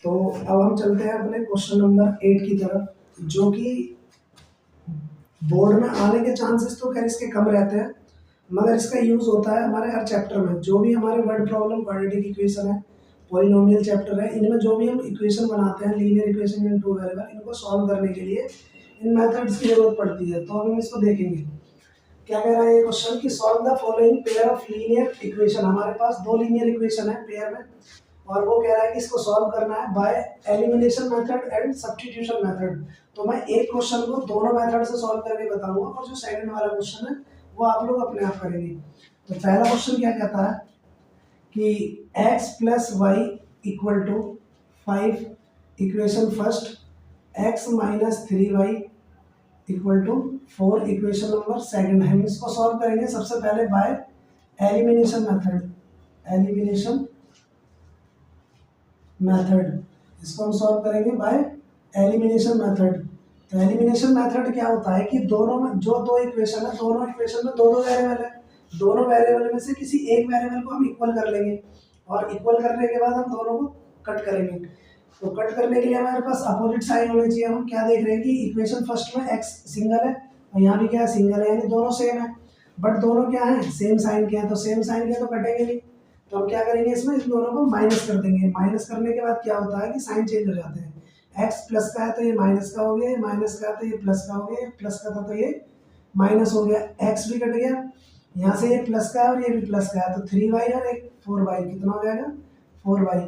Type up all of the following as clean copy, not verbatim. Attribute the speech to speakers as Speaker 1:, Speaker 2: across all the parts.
Speaker 1: तो अब हम चलते हैं अपने क्वेश्चन नंबर 8 की तरफ, जो कि बोर्ड में आने के चांसेस तो खैर इसके कम रहते हैं, मगर इसका यूज़ होता है हमारे हर चैप्टर में। जो भी हमारे वर्ड प्रॉब्लम, क्वाड्रेटिक इक्वेशन है, पॉलिनोमियल चैप्टर है, इनमें जो भी हम इक्वेशन बनाते हैं, linear equation in two variable, इनको सॉल्व करने के लिए इन मेथड्स की जरूरत पड़ती है। तो हम इसको देखेंगे। क्या कह रहा है ये क्वेश्चन कि solve the following pair of linear equation. हमारे पास दो लीनियर इक्वेशन है पेयर में, और वो कह रहा है कि इसको सॉल्व करना है bye elimination method and substitution method. तो मैं एक क्वेश्चन को दोनों मेथड से सॉल्व करके बताऊंगा, और जो सेकंड वाला क्वेश्चन है वो आप लोग अपने आप करेंगे। तो पहला क्वेश्चन क्या कहता है कि x plus y equal to 5, equation first, x minus 3y equal to 4, equation number second. हम इसको सॉल्व करेंगे सबसे पहले by elimination method. Elimination method, इसको हम सॉल्व करेंगे बाय एलिमिनेशन मेथड। तो एलिमिनेशन मेथड क्या होता है कि दोनों में जो दो इक्वेशन है, दोनों इक्वेशन में दो दो वेरिएबल है, दोनों वेरिएबल में से किसी एक वेरिएबल को हम इक्वल कर लेंगे, और इक्वल करने के बाद हम दोनों को कट करेंगे। तो कट करने के लिए हमारे पास अपोजिट साइन होनी चाहिए। हम क्या देख रहे हैं कि इक्वेशन फर्स्ट में x सिंगल है और यहाँ भी क्या है, सिंगल है, यानी दोनों सेम है, बट दोनों क्या है, सेम साइन के हैं। तो सेम साइन के तो कटेंगे नहीं, तो हम क्या करेंगे, इसमें इन दोनों को माइनस कर देंगे। माइनस करने के बाद क्या होता है कि साइन चेंज हो जाते हैं। x प्लस का है तो ये माइनस का हो गया, माइनस का है तो ये प्लस का हो गया, प्लस का था तो ये माइनस हो गया, x भी कट गया, यहाँ से ये प्लस का है और ये भी प्लस का है, तो 3y और एक 4y, कितना हो जाएगा 4y।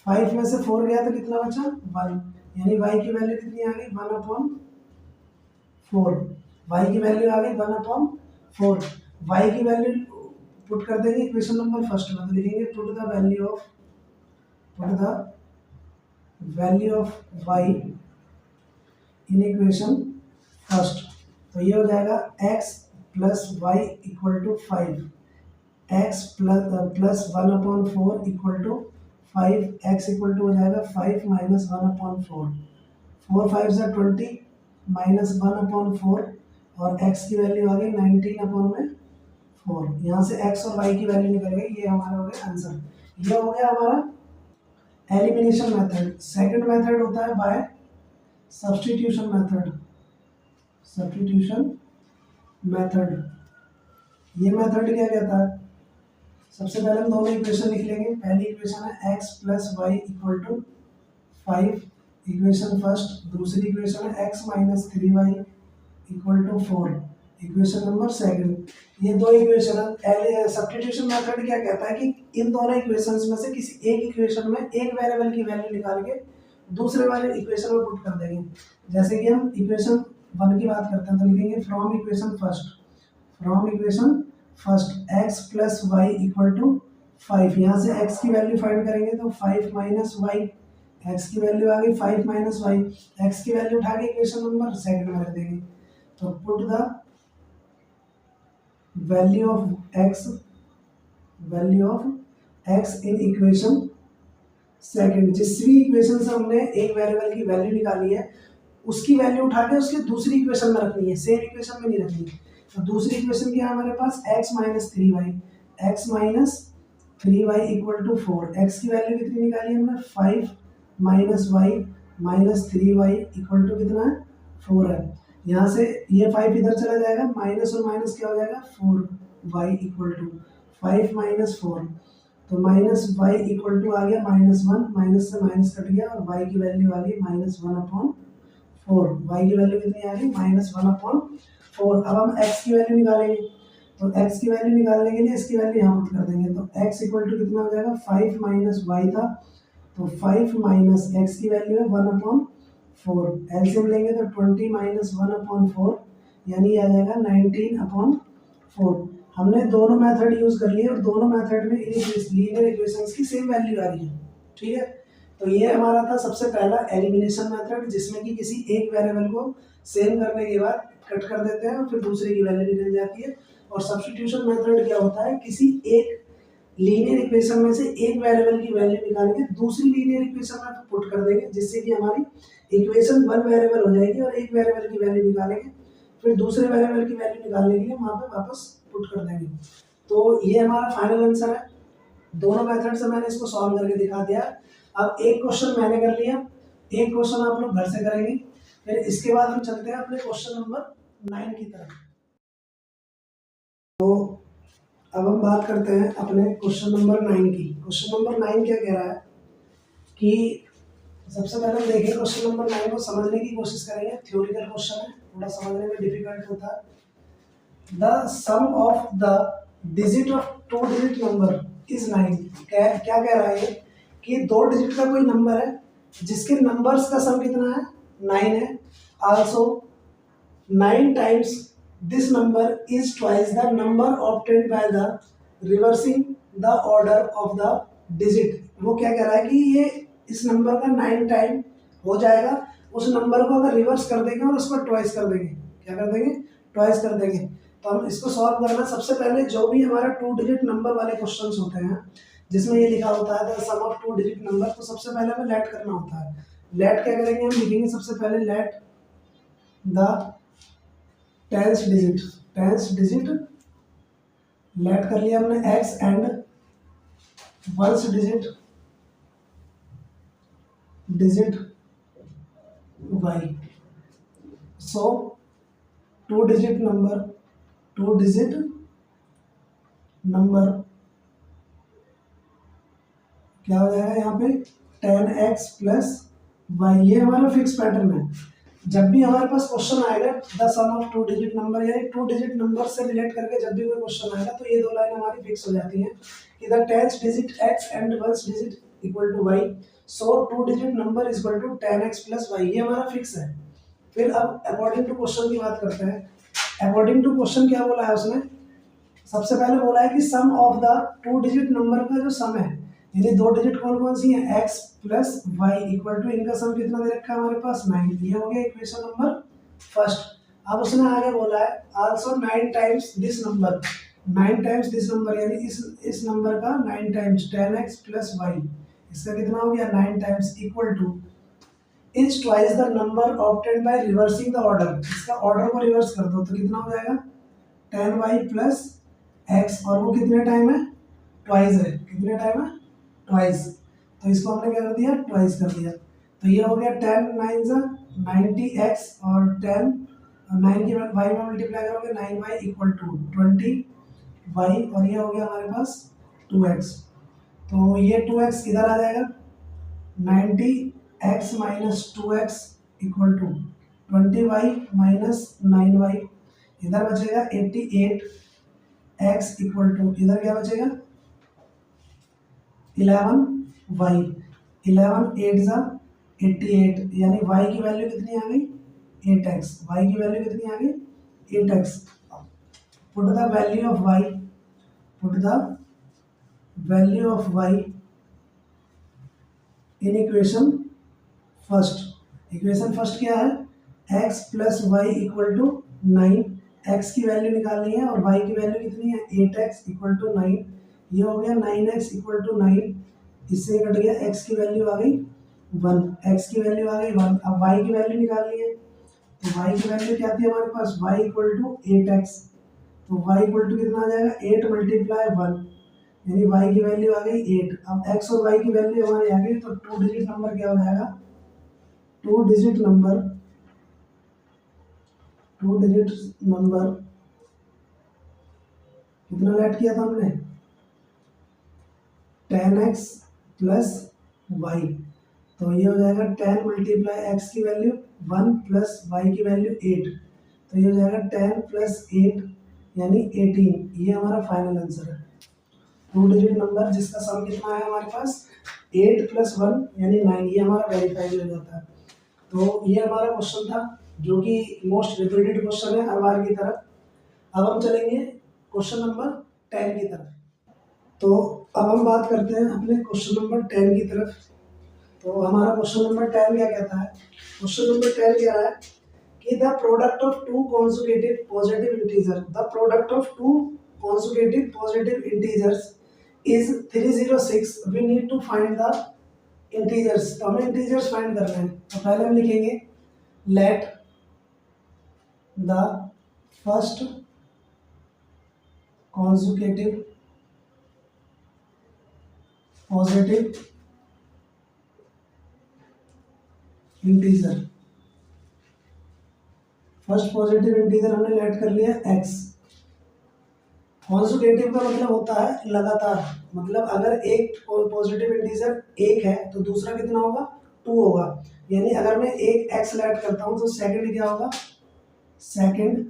Speaker 1: 5 में से 4 गया तो कितना बचा 1, यानी y की वैल्यू कितनी आ गई 1/4। y की वैल्यू आ गई 1/4। y की वैल्यू पुट कर देंगे इक्वेशन नंबर फर्स्ट में, तो लिखेंगे put the value of y in equation first. तो ये हो जाएगा x plus y equal to 5, x plus 1/4 equal to 5, x equal to हो जाएगा 5 माइनस 1/4, 4 5 से 20 माइनस 1/4, और x की वैल्यू आ गई 19/4। यहाँ से x और y की वैल्यू निकल गई, ये हमारा हो गया आंसर। ये हो गया हमारा एलिमिनेशन मेथड। सेकंड मेथड होता है by substitution method. Substitution method, ये मेथड क्या कहता है, सबसे पहले हम दोनों इक्वेशन लिख लेंगे। पहली इक्वेशन है x plus y equal to 5, equation first. दूसरी इक्वेशन है x minus 3y equal to 4, equation number second. ये दो इक्वेशन है। सब्स्टिट्यूशन मेथड क्या कहता है कि इन दोनों इक्वेशंस में से किसी एक इक्वेशन में एक वेरिएबल की वैल्यू निकाल के दूसरे वाले इक्वेशन में पुट कर देंगे। जैसे कि हम इक्वेशन 1 की बात करते हैं, तो लिखेंगे from equation first x plus y equal to 5। यहाँ से x की वैल्यू फाइंड करेंगे तो 5 माइनस वाई, x की वैल्यू आ गई 5 माइनस वाई, x की वैल्यू उठा के इक्वेशन नंबर सेकंड में रख देंगे। तो put the value of x in equation second. जिस भी इक्वेशन से हमने एक वेरिएबल की वैल्यू निकाली है, उसकी वैल्यू उठा के उसके दूसरी इक्वेशन में रखनी है, सेम इक्वेशन में नहीं रखनी। तो दूसरी इक्वेशन क्या है हमारे पास, x minus 3y equal to 4। x की वैल्यू कितनी निकाली हमने 5 minus y minus 3y equal to कितना है 4 है। यहाँ से ये 5 इधर चला जाएगा, माइनस और माइनस क्या हो जाएगा 4y इक्वल टू 5 माइनस 4, तो माइनस y इक्वल टू आ गया -1, माइनस से माइनस कट गया और y की वैल्यू आ गई -1/4। y की वैल्यू कितनी आ गई -1/4। अब हम x की वैल्यू निकालेंगे, तो x की वैल्यू निकालने के लिए इसकी वैल्यू यहाँ पुट कर देंगे। तो x इक्वल टू कितना हो जाएगा 5 माइनस वाई था, तो 5 माइनस x की वैल्यू है 1/4। एलसीएम लेंगे तो 20 माइनस 1/4, यानी आ जाएगा 19/4। हमने दोनों मेथड यूज कर लिए और दोनों मेथड में लीनियर इक्वेशंस की सेम वैल्यू आ रही है, ठीक है। तो ये हमारा था सबसे पहला एलिमिनेशन मेथड, जिसमें कि किसी एक वेरिएबल को सेम करने के बाद कट कर देते हैं और फिर दूसरे की वैल्यू निकल जाती है। और सब्स्टिट्यूशन मेथड क्या होता है, किसी एक लीनियर इक्वेशन में से एक वेरिएबल की वैल्यू निकाल के दूसरी लीनियर इक्वेशन में पुट कर देंगे, जिससे कि हमारी इक्वेशन 1 वेरिएबल हो जाएगी और एक वेरिएबल की वैल्यू निकालेंगे, फिर दूसरे वेरिएबल की वैल्यू निकालने के लिए वहां पे वापस पुट कर देंगे। तो ये हमारा फाइनल आंसर है। दोनों मेथड से मैंने इसको सॉल्व करके दिखा दिया। अब एक क्वेश्चन मैंने कर लिया, एक क्वेश्चन आप लोग घर से करेंगे, फिर इसके बाद हम चलते हैं अपने क्वेश्चन नंबर 9 की तरफ। तो अब हम बात करते हैं अपने क्वेश्चन नंबर 9 की। क्वेश्चन नंबर 9 क्या कह रहा है कि सबसे पहले हम देखें क्वेश्चन नंबर 9 को समझने की कोशिश करेंगे। थ्योरिकल क्वेश्चन है, थोड़ा समझने में डिफिकल्ट होता है। The sum of the digit of 2 digit number is 9। क्या कह रहा है कि 2 डिजिट का कोई नंबर है जिसके नंबर्स का सम कितना है, 9 है। Also 9 times this number is twice the number obtained by the reversing the order of the digit. वो क्या कह रहा है कि ये इस नंबर का 9 टाइम हो जाएगा, उस नंबर को अगर रिवर्स कर देंगे और उसको ट्वाइस कर देंगे। क्या कर देंगे, ट्वाइस कर देंगे। तो हम इसको सॉल्व करना, सबसे पहले जो भी हमारा 2 डिजिट नंबर वाले क्वेश्चंस होते हैं जिसमें ये लिखा होता है the sum of 2 digit number, तो सबसे पहले हमें लेट करना होता है। लेट क्या करेंगे, हम लिखेंगे सबसे पहले let the tens digit let कर लिया हमने x and ones digit y। So 2 digit number क्या हो जाएगा यहाँ पे 10x प्लस वाई। ये हमारा फिक्स पैटर्न है। जब भी हमारे पास क्वेश्चन आएगा the sum of 2 digit number, यानी 2 डिजिट नंबर से रिलेट करके जब भी कोई क्वेश्चन आएगा तो ये दो लाइन हमारी फिक्स हो जाती हैं कि the 10th digit x and 1st digit equal to y। So 2 digit number is equal to 10x plus y, ये हमारा फिक्स है। फिर अब अकॉर्डिंग टू क्वेश्चन की बात करते हैं। अकॉर्डिंग टू क्वेश्चन क्या बोला है उसने, सबसे पहले बोला है कि सम ऑफ द 2 डिजिट नंबर का जो सम है, यानी 2 डिजिट कौन कौन सी है, x plus y equal to इनका सम कितना दे रखा है हमारे पास 9। ये हो गया इक्वेशन नंबर फर्स्ट। अब उसने आगे बोला है also 9 times this number, 9 times this number, यानी इस नंबर का 9 टाइम्स 10x प्लस वाई, इसका कितना हो गया 9 times equal two is twice the number obtained by reversing the order. इसका ऑर्डर को रिवर्स कर दो तो कितना हो जाएगा 10y प्लस x, और वो कितने टाइम है, ट्वाइस है। कितने टाइम है, ट्वाइस। तो इसको हमने क्या कर दिया, ट्वाइस कर दिया। तो ये हो गया 10 9 जा 90x और 10 9 की y में मल्टीप्लाई करोगे 9y इक्वल टू 20y, और ये हो गया हमारे पास 2x। तो ये 2x इधर आ जाएगा, 90x minus 2x equal to 20y minus 9y, इधर बचेगा 88x इक्वल टू इधर क्या बचेगा 11y, 11 8 जा 88, यानी y की वैल्यू कितनी आ गई 8x, y की वैल्यू कितनी आ गई 8x। Put the value of y, put the value of y in equation first. Equation first क्या है, x plus y equal to 9, x की वैल्यू निकालनी है और y की वैल्यू कितनी है 8x इक्वल टू 9। ये हो गया 9x इक्वल टू 9, इससे कट गया x की वैल्यू आ गई 1, x की वैल्यू आ गई 1। अब y की वैल्यू निकालनी है, तो y की वैल्यू क्या थी हमारे पास, y इक्वल टू 8x, तो y इक्वल टू कितना आ जाएगा 8 मल्टीप्लाई 1, यानी y की वैल्यू आ गई 8। अब x और y की वैल्यू हमारी आ गई, तो 2 डिजिट नंबर क्या हो जाएगा, 2 डिजिट नंबर कितना लेट किया था हमने 10x प्लस वाई, तो ये हो जाएगा 10 मल्टीप्लाई एक्स की वैल्यू 1 प्लस वाई की वैल्यू 8, तो ये हो जाएगा 10 प्लस 8 यानी 18। ये हमारा फाइनल आंसर है। 2 डिजिट नंबर जिसका सम कितना है हमारे पास 8 प्लस 1 यानी 9, ये हमारा वेरीफाई हो जाता है। तो ये हमारा क्वेश्चन था जो कि मोस्ट रिपीटेड क्वेश्चन है हर बार की तरह। अब हम चलेंगे क्वेश्चन नंबर 10 की तरफ। तो अब हम बात करते हैं अपने क्वेश्चन नंबर 10 की तरफ। तो हमारा क्वेश्चन नंबर 10 क्या कहता है, क्वेश्चन नंबर 10 कह रहा है कि the product of two conjugative positive integer, the product of two conjugative positive integers is 306। We need to find the integers. तो हमें इंटीजर्स फाइंड करना है। तो पहले हम लिखेंगे let the first conjugative positive integer, first positive integer हमने late कर लिया x। कॉन्जुगेटिव का मतलब होता है लगातार, मतलब अगर एक पॉजिटिव इंटीजर एक है तो दूसरा कितना होगा, 2 होगा। यानी अगर मैं एक x लेट करता हूं तो सेकंड क्या होगा, second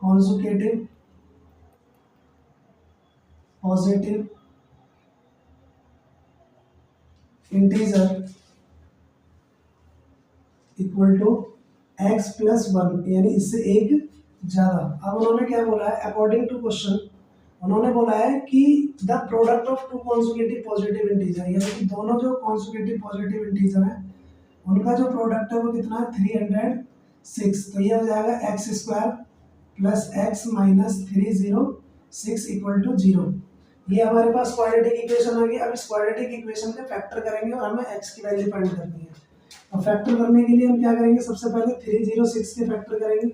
Speaker 1: conjugative positive integer equal to x plus 1, यानी इससे एक ज्यादा। अब उन्होंने क्या बोला है, अकॉर्डिंग टू क्वेश्चन उन्होंने बोला है कि the product of two conjugative positive integer, यानी कि दोनों जो कॉन्जुगेटिव पॉजिटिव इंटीजर है उनका जो प्रोडक्ट है वो कितना है, 306। तो ये हो जाएगा x square plus x minus 306 equal to 0। ये हमारे पास क्वाड्रेटिक इक्वेशन आ गई। अब इस क्वाड्रेटिक इक्वेशन के फैक्टर करेंगे और हमें x की वैल्यू फाइंड करनी है। और फैक्टर करने के लिए हम क्या करेंगे, सबसे पहले 306 के फैक्टर करेंगे,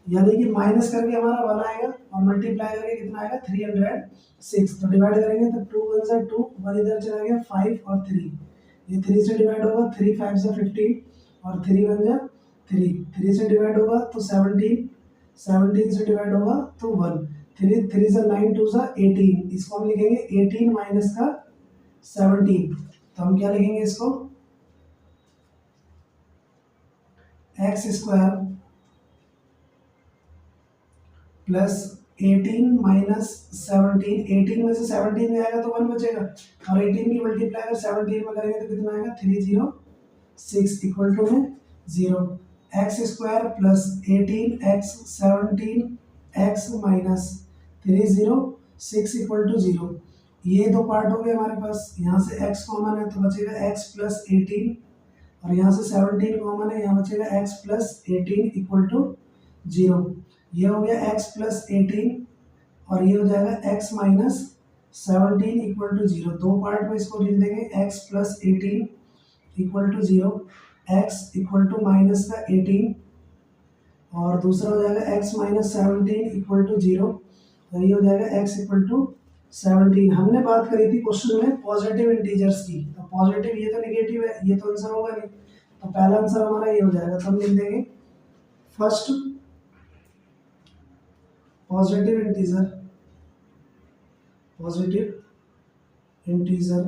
Speaker 1: यानी कि माइनस करके हमारा 1 आएगा और मल्टीप्लाई करके कितना आएगा, 306। तो डिवाइड करेंगे तो 2 1 से 2, 1 इधर चला गया, 5 और 3, ये 3 से डिवाइड होगा, 3 5 से 15 और 3 1 जा 3, 3 से डिवाइड होगा तो 17, 17 से डिवाइड होगा तो 1, 3 3 से 9 2 से 18। इसको हम लिखेंगे 18 माइनस का 17। तो हम क्या लिखेंगे इसको, एक्स स्क्वायर प्लस 18 माइनस 17, 18 में से 17 जाएगा तो 1 बचेगा, और 18 की मल्टीप्लाई अगर 17 में करेंगे तो कितना आएगा, 306 इक्वल टू में 0। X square plus 18 x 17 x minus 306 equal to 0। ये दो पार्ट हो गए हमारे पास, यहाँ से x कॉमन है तो बचेगा x प्लस 18, और यहाँ से 17 कॉमन है, यहाँ बचेगा x प्लस 18 इक्वल टू 0। ये हो गया x प्लस 18 और ये हो जाएगा x माइनस 17 इक्वल टू 0। दो पार्ट में इसको लिख देंगे, x plus 18 equal to 0, x equal to minus का 18, और दूसरा हो जाएगा x माइनस 17 इक्वल टू 0, और ये हो जाएगा x इक्वल टू 17। हमने बात करी थी क्वेश्चन में पॉजिटिव इंटीजर्स की, तो पॉजिटिव ये तो नेगेटिव है, ये तो आंसर होगा नहीं, तो पहला आंसर हमारा ये हो जाएगा। तो हम लिख देंगे first positive integer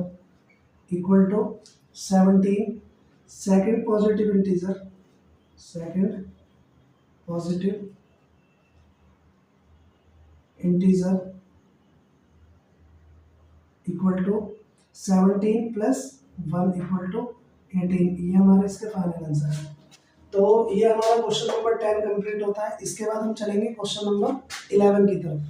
Speaker 1: equal to 17, second positive integer equal to 17 plus 1 equal to 18। ये हमारा इसका फाइनल आंसर है। तो ये हमारा क्वेश्चन नंबर 10 कंप्लीट होता है। इसके बाद हम चलेंगे क्वेश्चन नंबर 11 की तरफ।